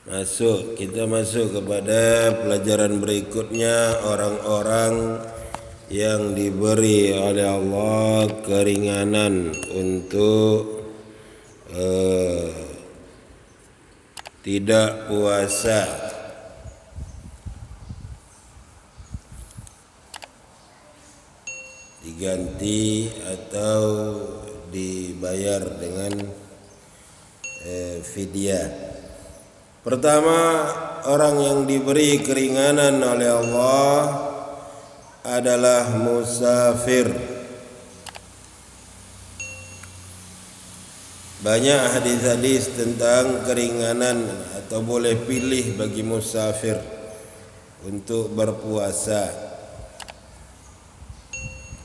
Kita masuk kepada pelajaran berikutnya, orang-orang yang diberi oleh Allah keringanan untuk tidak puasa. Diganti atau dibayar dengan fidyah. Pertama, orang yang diberi keringanan oleh Allah adalah musafir. Banyak hadis-hadis tentang keringanan atau boleh pilih bagi musafir untuk berpuasa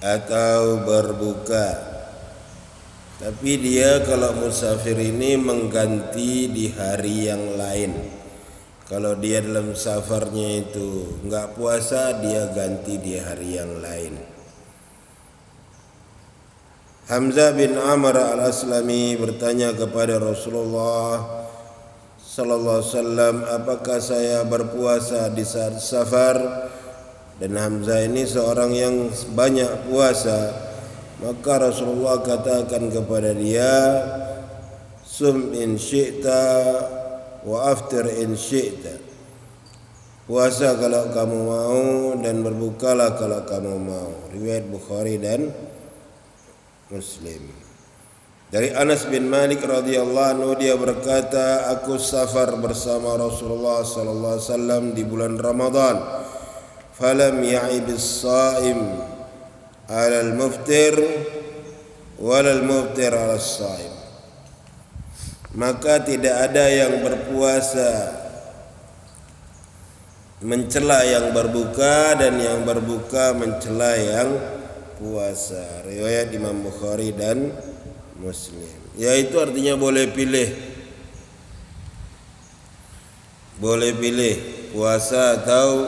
atau berbuka. Tapi dia kalau musafir ini mengganti di hari yang lain. Kalau dia dalam safarnya itu enggak puasa, dia ganti di hari yang lain. Hamzah bin Amr al-Aslami bertanya kepada Rasulullah sallallahu alaihi wasallam, apakah saya berpuasa di saat safar? Dan Hamzah ini seorang yang banyak puasa. Maka Rasulullah katakan kepada dia, sum in syi'ta wa aftir in syi'ta. Puasa kalau kamu mau dan berbukalah kalau kamu mau. Riwayat Bukhari dan Muslim. Dari Anas bin Malik radhiyallahu anhu, dia berkata, aku safar bersama Rasulullah sallallahu alaihi wasallam di bulan Ramadan. Falam ya'ibis sha'im ala al-muftir wal al-muftir ala as-shaim. Maka tidak ada yang berpuasa mencela yang berbuka dan yang berbuka mencela yang puasa. Riwayat Imam Bukhari dan Muslim. Yaitu artinya boleh pilih puasa atau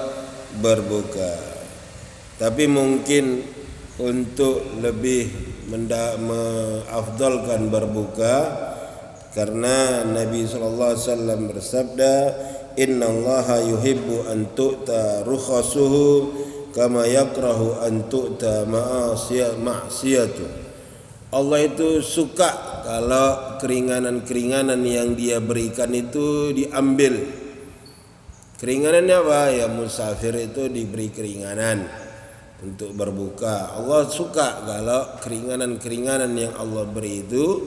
berbuka. Tapi mungkin untuk lebih mengafdalkan berbuka, karena Nabi sallallahu alaihi wasallam bersabda, innallaha yuhibbu an tu'ta rukhasuhu kama yakrahu an tu'ta ma'siyatu. Allah itu suka kalau keringanan-keringanan yang dia berikan itu diambil. Keringanannya apa? Ya musafir itu diberi keringanan untuk berbuka. Allah suka kalau keringanan-keringanan yang Allah beri itu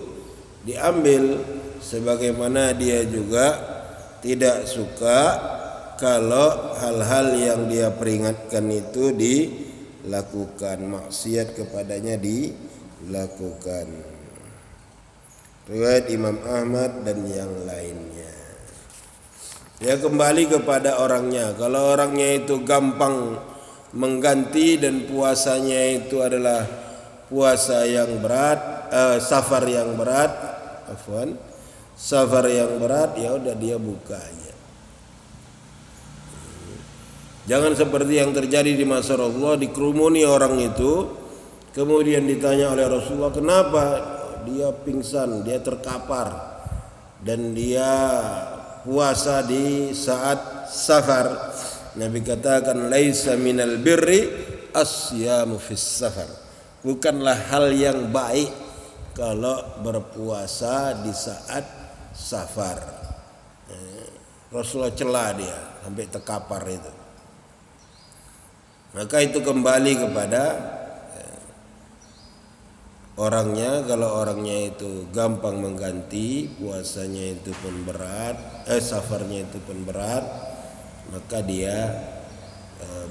diambil, sebagaimana dia juga tidak suka kalau hal-hal yang dia peringatkan itu dilakukan, maksiat kepadanya dilakukan. Riwayat Imam Ahmad dan yang lainnya. Ya, kembali kepada orangnya. Kalau orangnya itu gampang mengganti dan puasanya itu adalah puasa yang berat, safar yang berat, ya udah dia buka aja. Jangan seperti yang terjadi di masa Rasulullah, dikerumuni orang itu, kemudian ditanya oleh Rasulullah, kenapa? Dia pingsan, dia terkapar, dan dia puasa di saat safar. Nabi katakan, laisa minal birri asyamu fis safar. Bukanlah hal yang baik kalau berpuasa di saat safar. Rasulullah celah dia sampai terkapar itu. Maka itu kembali kepada orangnya. Kalau orangnya itu gampang mengganti, puasanya itu pun berat, safarnya itu pun berat, maka dia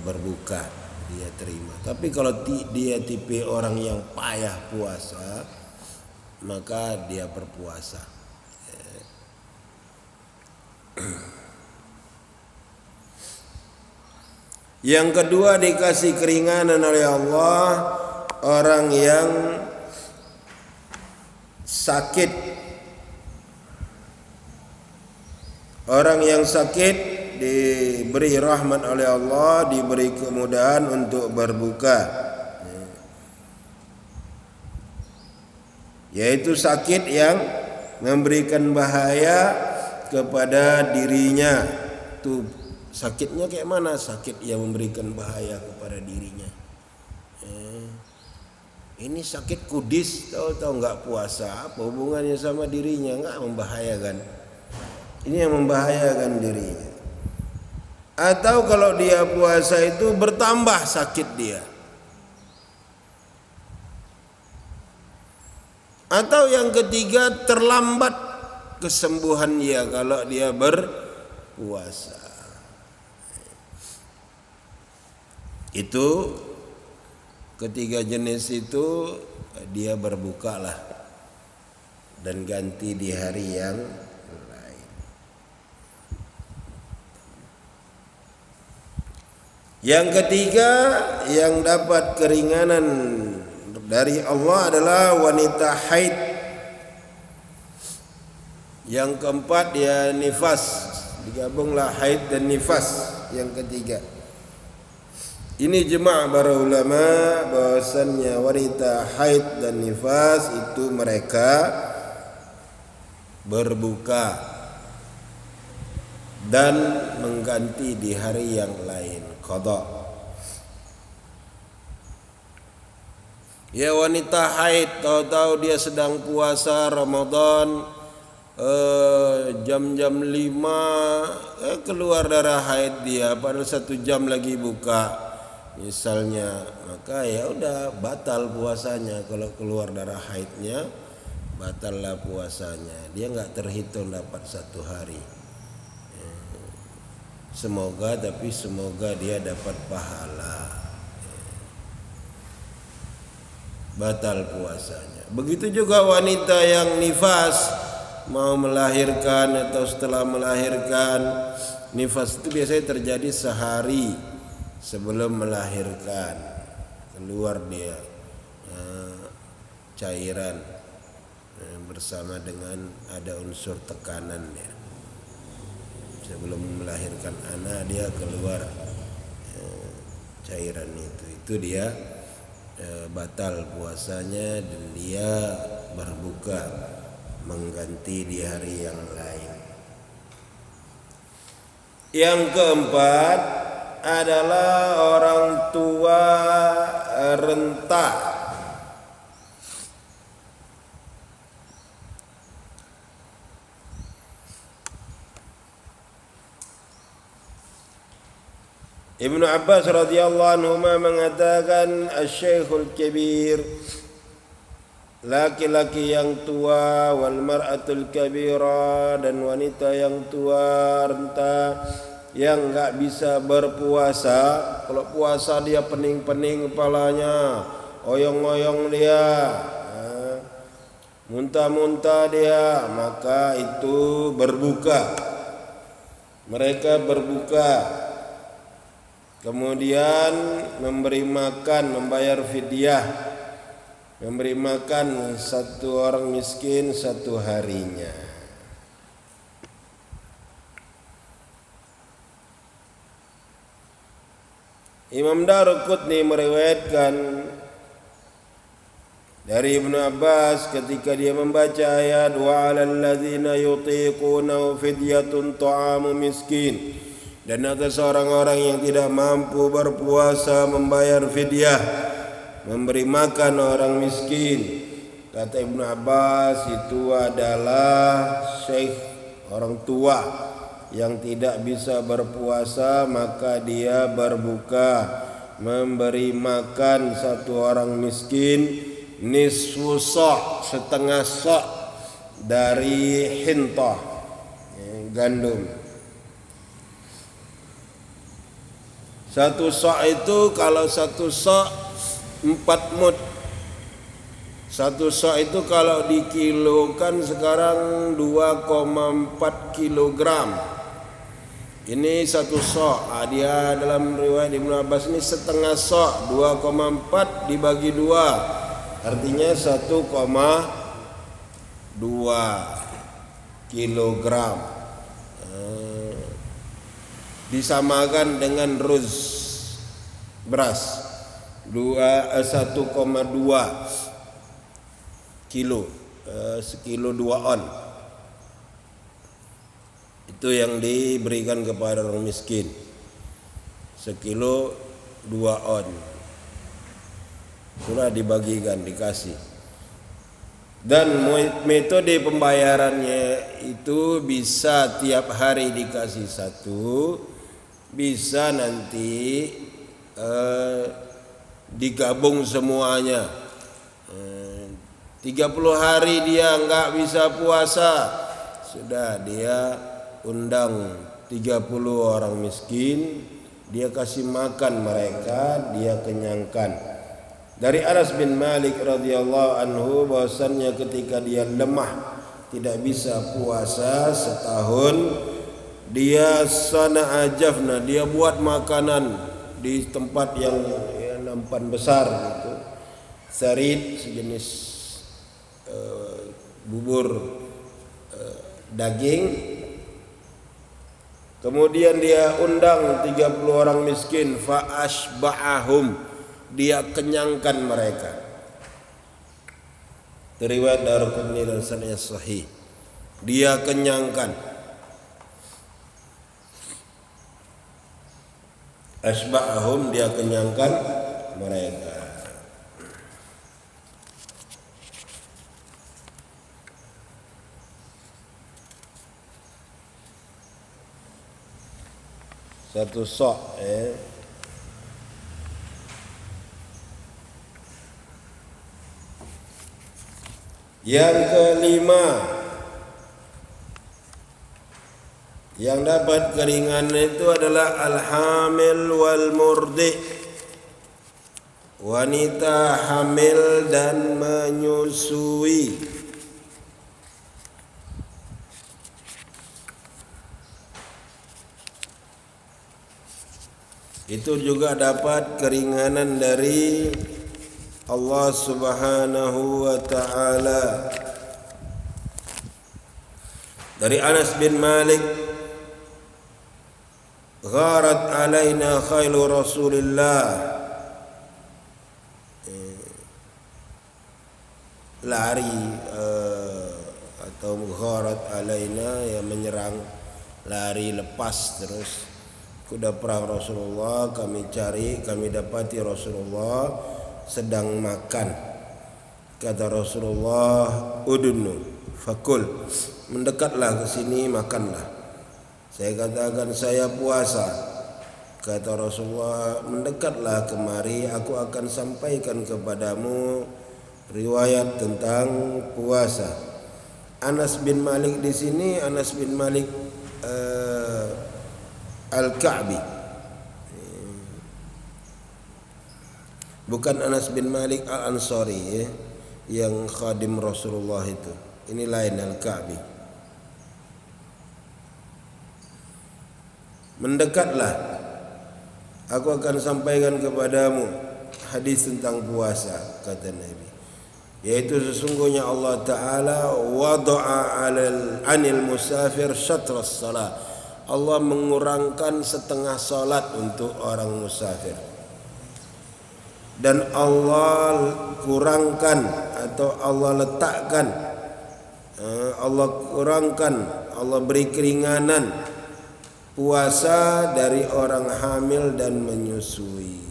berbuka, dia terima. Tapi kalau dia tipe orang yang payah puasa, maka dia berpuasa. Yang kedua, dikasih keringanan oleh Allah orang yang sakit. Orang yang sakit diberi rahmat oleh Allah, diberi kemudahan untuk berbuka. Yaitu sakit yang memberikan bahaya kepada dirinya. Tuh sakitnya kayak mana? Sakit yang memberikan bahaya kepada dirinya. Ini sakit kudis, tahu-tahu nggak puasa, apa hubungannya sama dirinya? Nggak membahayakan. Ini yang membahayakan dirinya. Atau kalau dia puasa itu bertambah sakit dia. Atau yang ketiga, terlambat kesembuhan dia kalau dia berpuasa. Itu ketiga jenis itu dia berbukalah dan ganti di hari yang lain. Yang ketiga yang dapat keringanan dari Allah adalah wanita haid. Yang keempat dia nifas, digabunglah haid dan nifas yang ketiga. Ini jemaah para ulama bahwasannya wanita haid dan nifas itu mereka berbuka dan mengganti di hari yang lain, qada. Ya wanita haid tahu-tahu dia sedang puasa Ramadan, jam-jam 5 keluar darah haid dia, padahal 1 jam lagi buka misalnya, maka ya udah batal puasanya. Kalau keluar darah haidnya, batallah puasanya. Dia nggak terhitung dapat 1 hari. Semoga dia dapat pahala. Batal puasanya. Begitu juga wanita yang nifas, mau melahirkan atau setelah melahirkan. Nifas itu biasanya terjadi sehari sebelum melahirkan, keluar dia cairan bersama dengan ada unsur tekanannya. Sebelum melahirkan anak dia keluar cairan itu dia batal puasanya dan dia berbuka mengganti di hari yang lain. Yang keempat adalah orang tua renta. Ibnu Abbas radhiyallahu anhu mengatakan asy-syaikhul kabir, laki-laki yang tua, wal mar'atul kabira, dan wanita yang tua renta yang enggak bisa berpuasa. Kalau puasa dia pening-pening kepalanya, oyong-oyong dia, muntah-muntah dia, maka itu berbuka. Mereka berbuka, kemudian memberi makan, membayar fidyah, memberi makan 1 orang miskin 1 harinya. Imam Daruqutni meriwayatkan dari Ibnu Abbas ketika dia membaca ayat wa 'alal ladzina yutiquna fidyatun ta'amu miskin, dan atas orang-orang yang tidak mampu berpuasa membayar fidyah, memberi makan orang miskin. Kata Ibnu Abbas itu adalah syekh, orang tua yang tidak bisa berpuasa, maka dia berbuka memberi makan 1 orang miskin nisfu sa', setengah sa' dari hintah, gandum. 1 sa' itu kalau 1 sa' 4 mud. 1 sa' itu kalau dikilokan sekarang 2,4 kilogram. Ini 1 sa'. Dia dalam riwayat Ibnu Abbas ini setengah sa', 2,4 dibagi 2, artinya 1,2 kilogram. Disamakan dengan ruz, beras, 1,2 kilo, sekilo 2 on. Itu yang diberikan kepada orang miskin. Sekilo 2 on. Itulah dibagikan, dikasih. Dan metode pembayarannya itu bisa tiap hari dikasih 1, bisa nanti digabung semuanya. 30 hari dia enggak bisa puasa, sudah dia undang 30 orang miskin, dia kasih makan mereka, dia kenyangkan. Dari Anas bin Malik radhiyallahu anhu bahwasannya ketika dia lemah tidak bisa puasa setahun, dia sana'a jafna, dia buat makanan di tempat yang nampan besar gitu, sarid sejenis bubur daging. Kemudian dia undang 30 orang miskin, fa asba'ahum, dia kenyangkan mereka. Riwayat Daraqutni dan sanadnya sahih. Dia kenyangkan. Asba'ahum, dia kenyangkan mereka. Satu sok Yang kelima, yang dapat keringanan itu adalah al-hamil wal murdi, wanita hamil dan menyusui. Itu juga dapat keringanan dari Allah Subhanahu wa taala. Dari Anas bin Malik, gharat alaina khailu Rasulillah, lari atau gharat alaina, yang menyerang, lari lepas terus kuda perang Rasulullah. Kami cari, kami dapati Rasulullah sedang makan. Kata Rasulullah, udunu fakul, mendekatlah ke sini, makanlah. Saya katakan saya puasa. Kata Rasulullah, mendekatlah kemari, aku akan sampaikan kepadamu riwayat tentang puasa. Anas bin Malik di sini, Anas bin Malik Al-Ka'bi, bukan Anas bin Malik Al-Ansari yang khadim Rasulullah itu. Ini lain, Al-Ka'bi. Mendekatlah, aku akan sampaikan kepadamu hadis tentang puasa, kata Nabi, yaitu sesungguhnya Allah Ta'ala wada'a anil musafir syatras salat, Allah mengurangkan setengah salat untuk orang musafir. Dan Allah kurangkan atau Allah letakkan, Allah kurangkan, Allah beri keringanan puasa dari orang hamil dan menyusui.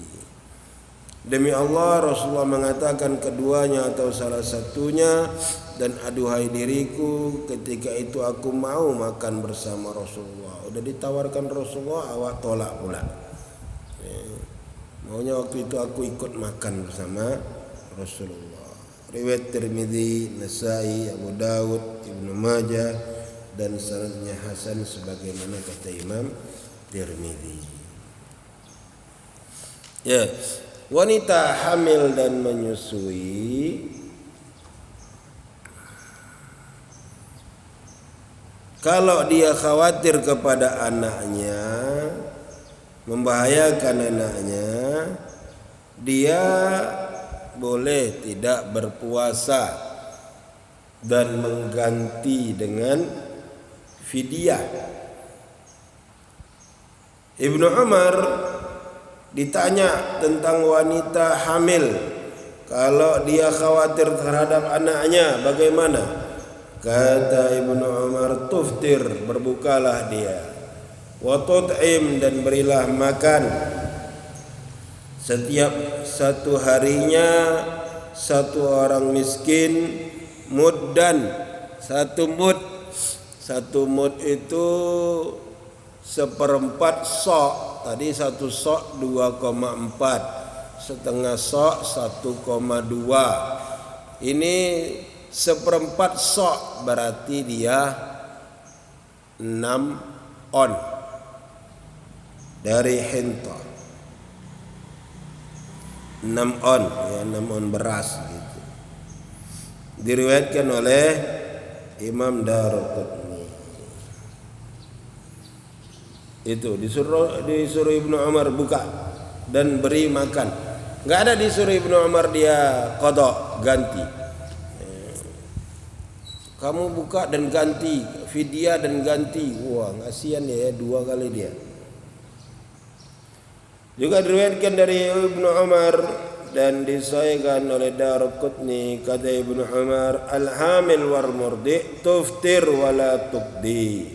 Demi Allah, Rasulullah mengatakan keduanya atau salah satunya, dan aduhai diriku, ketika itu aku mau makan bersama Rasulullah. Udah ditawarkan Rasulullah, awak tolak pula. Maunya waktu itu aku ikut makan bersama Rasulullah. Riwayat Tirmidzi, Nasai, Abu Dawud, Ibnu Majah, dan sanadnya hasan sebagaimana kata Imam Tirmidzi. Ya, wanita hamil dan menyusui kalau dia khawatir kepada anaknya, membahayakan anaknya, dia boleh tidak berpuasa dan mengganti dengan fidyah. Ibnu Umar ditanya tentang wanita hamil, kalau dia khawatir terhadap anaknya bagaimana? Kata Ibnu Umar, tuftir, berbukalah dia, wa tut'im, dan berilah makan setiap satu harinya satu orang miskin muddan, satu mud. Satu mud itu seperempat sok. Tadi satu sok 2,4, setengah sok 1,2. Ini seperempat sok, berarti dia 6 on dari hinta. 6 on, ya, 6 on beras gitu. Diriwayatkan oleh Imam Daruqutni. Itu disuruh Ibnu Umar buka dan beri makan. Enggak ada disuruh Ibnu Umar dia qada, ganti. Kamu buka dan ganti, fidyah dan ganti. Wah, kasihan ya, 2 kali dia. Juga diriwayatkan dari Ibnu Umar dan disahihkan oleh Daruqutni, kata Ibnu Umar, al-hamil wal murdi tuftir wala tuqdi.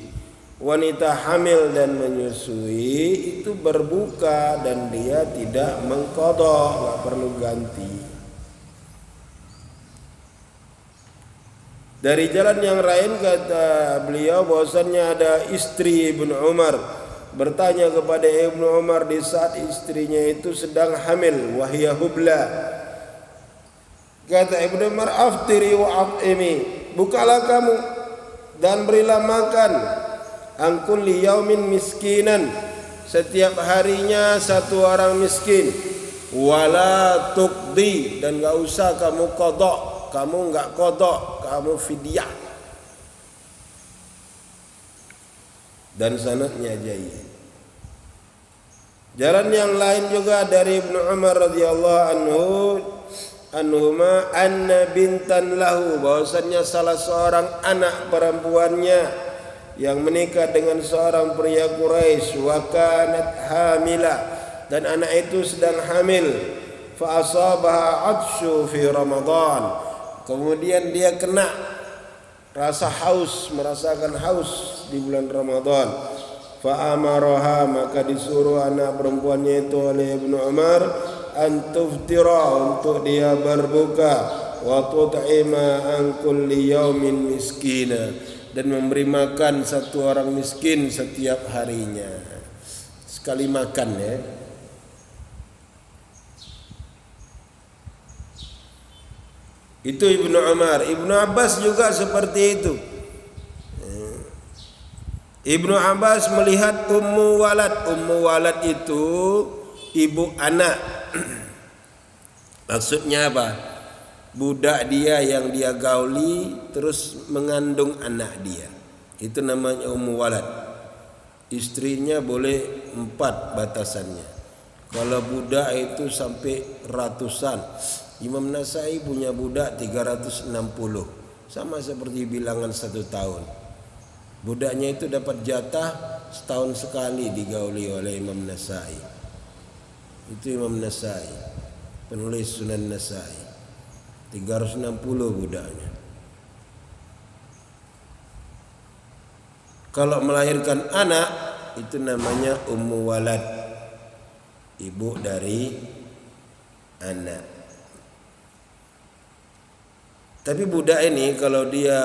Wanita hamil dan menyusui itu berbuka dan dia tidak mengqadha, enggak perlu ganti. Dari jalan yang lain kata beliau bahwasannya ada istri Ibnu Umar bertanya kepada Ibnu Umar di saat istrinya itu sedang hamil, wahya hubla. Kata Ibnu Umar, aftiri wa at'imi, bukalah kamu dan berilah makan, an kulli yaumin miskinan, setiap harinya satu orang miskin, wala tuqdi, dan enggak usah kamu qada, kamu enggak qada, kamu fidyah. Dan sanadnya jayyid. Jalan yang lain juga dari Ibnu Umar radhiyallahu anhuma anna bintan lahu, bahwasannya salah seorang anak perempuannya yang menikah dengan seorang pria Quraisy, wa kanat hamila, dan anak itu sedang hamil, fa asabaha atsyu fi Ramadan, kemudian dia kena rasa haus, merasakan haus di bulan Ramadan. Fa amaraha, maka disuruh anak perempuannya itu oleh Ibnu Umar an tuftira, untuk dia berbuka, wa tut'ima an kulli yaumin miskina, dan memberi makan satu orang miskin setiap harinya, sekali makan ya. Itu Ibnu Umar. Ibnu Abbas juga seperti itu. Ibnu Abbas melihat Ummu Walad. Ummu Walad itu ibu anak. Maksudnya apa? Budak dia yang dia gauli terus mengandung anak dia. Itu namanya Ummu Walad. Istrinya boleh 4 batasannya. Kalau budak itu sampai ratusan. Imam Nasai punya budak 360, sama seperti bilangan 1 tahun. Budaknya itu dapat jatah setahun sekali digauli oleh Imam Nasai. Itu Imam Nasai, penulis Sunan Nasai. 360 budaknya. Kalau melahirkan anak itu namanya Ummu Walad, ibu dari anak. Tapi budak ini kalau dia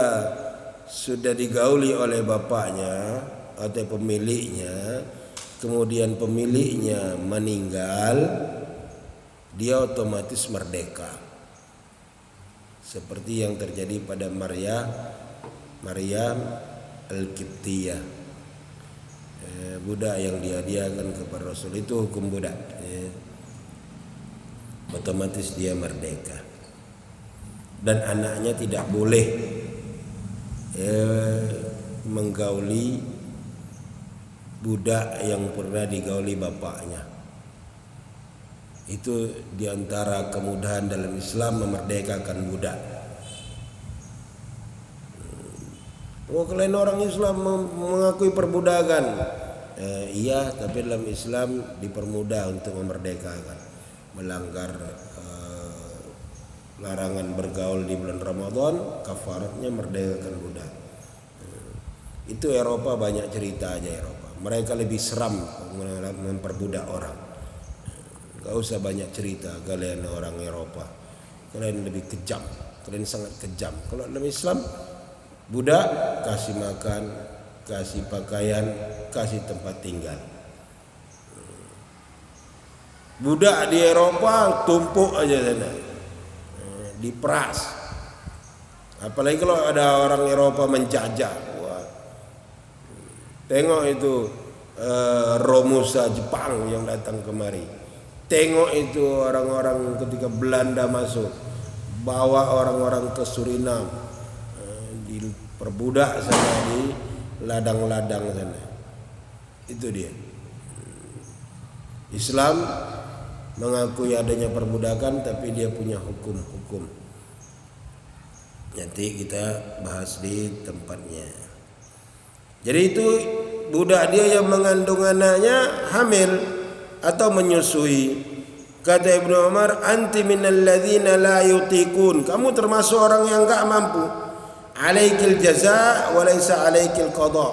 sudah digauli oleh bapaknya atau pemiliknya, kemudian pemiliknya meninggal, dia otomatis merdeka. Seperti yang terjadi pada Maryam Al-Qibtiyah, budak yang dihadiahkan kepada Rasul, itu hukum budak, otomatis dia merdeka. Dan anaknya tidak boleh menggauli budak yang pernah digauli bapaknya. Itu diantara kemudahan dalam Islam, memerdekakan budak. Kalian orang Islam mengakui perbudakan. Iya, tapi dalam Islam dipermudah untuk memerdekakan. Melanggar larangan bergaul di bulan Ramadan, kafaratnya merdekakan budak. Itu Eropa banyak cerita aja Eropa. Mereka lebih seram memperbudak orang. Gak usah banyak cerita kalian orang Eropa. Kalian lebih kejam, kalian sangat kejam. Kalau dalam Islam, budak kasih makan, kasih pakaian, kasih tempat tinggal. Budak di Eropa tumpuk aja sana, diperas. Apalagi kalau ada orang Eropa menjajah. Wah. Tengok itu Romusa Jepang yang datang kemari. Tengok itu orang-orang ketika Belanda masuk, bawa orang-orang ke Suriname, diperbudak sana di ladang-ladang sana. Itu dia. Islam mengakui adanya perbudakan, tapi dia punya hukum-hukum. Nanti kita bahas di tempatnya. Jadi itu budak dia yang mengandung anaknya hamil atau menyusui. Kata Ibnu Umar, anti minal ladzina la yutiqun. Kamu termasuk orang yang enggak mampu. Alaikil jaza wa laisa alaikil qada.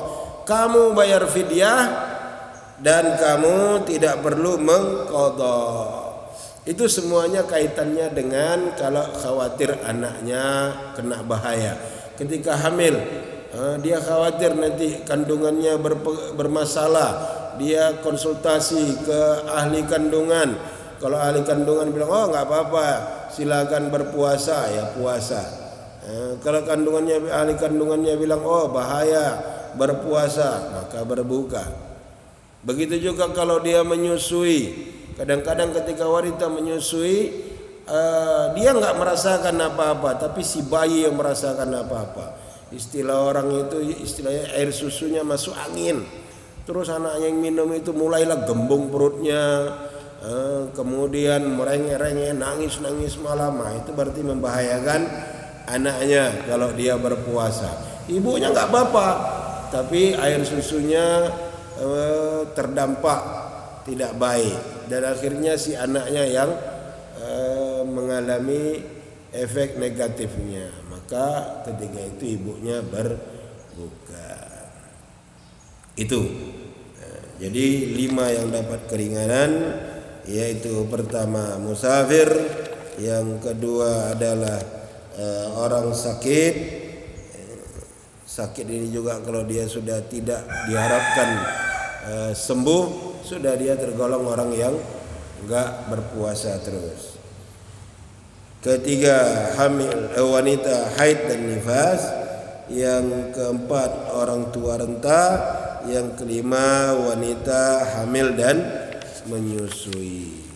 Kamu bayar fidyah dan kamu tidak perlu mengqadha. Itu semuanya kaitannya dengan kalau khawatir anaknya kena bahaya. Ketika hamil, dia khawatir nanti kandungannya bermasalah. Dia konsultasi ke ahli kandungan. Kalau ahli kandungan bilang, oh nggak apa-apa, silakan berpuasa, ya puasa. Kalau ahli kandungannya bilang, oh bahaya berpuasa, maka berbuka. Begitu juga kalau dia menyusui. Kadang-kadang ketika wanita menyusui, dia nggak merasakan apa-apa, tapi si bayi yang merasakan apa-apa. Istilah orang itu, istilahnya air susunya masuk angin. Terus anaknya yang minum itu mulailah gembung perutnya, kemudian merengek-rengek, nangis-nangis malam. Itu berarti membahayakan anaknya kalau dia berpuasa. Ibunya nggak apa-apa, tapi air susunya terdampak tidak baik, dan akhirnya si anaknya yang mengalami efek negatifnya. Maka ketika itu ibunya berbuka. Itu jadi 5 yang dapat keringanan, yaitu pertama musafir, yang kedua adalah orang sakit. Sakit ini juga kalau dia sudah tidak diharapkan sembuh, sudah dia tergolong orang yang enggak berpuasa terus. Ketiga, wanita haid dan nifas. Yang keempat, orang tua renta. Yang kelima, wanita hamil dan menyusui.